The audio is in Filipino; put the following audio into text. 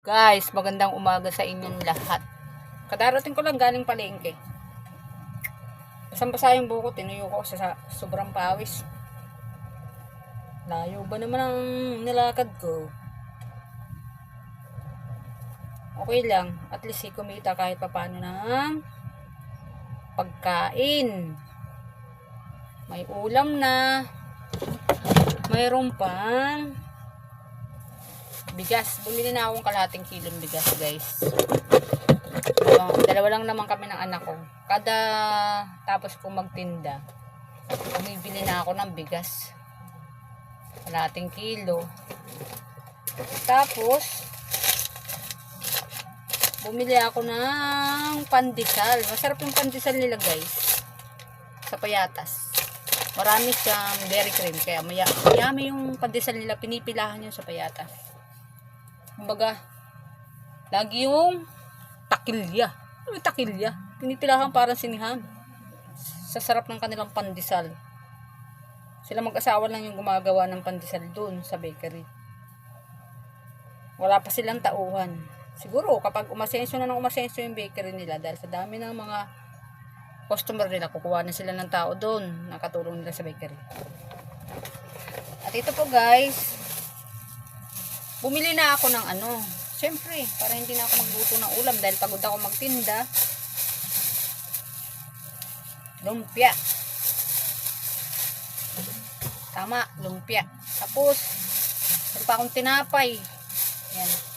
Guys, magandang umaga sa inyong lahat. Kadarating ko lang galing palengke. Basang-basa yung buko, tinuyo ko sa sobrang pawis. Layo ba naman ang nilakad ko? Okay lang, at least kumita kahit papaano ng pagkain. May ulam na. Mayroon pang bigas. Bumili na akong kalahating kilong bigas, guys. Dalawa lang naman kami ng anak ko. Kada tapos kong magtinda, bumibili na ako ng bigas. Kalahating kilo. Tapos, bumili ako ng pandesal. Masarap yung pandesal nila, guys. Sa payatas. Marami siyang dairy cream. Kaya mayami yung pandesal nila. Pinipilahan yun sa payatas. Kumbaga, lagi yung takilya. Ano yung takilya? Pinipilahan parang sinihan. Sa sarap ng kanilang pandesal. Sila mag-asawa lang yung gumagawa ng pandesal doon sa bakery. Wala pa silang tauhan. Siguro kapag umasenso na ng umasenso yung bakery nila, dahil sa dami ng mga customer nila, kukuha na sila ng tao doon, nakatulong nila sa bakery. At ito po, guys, bumili na ako ng syempre, para hindi na ako magluto ng ulam dahil pagod ako magtinda. Lumpia. Tama, lumpia. Tapos, meron pa akong tinapay. Yan.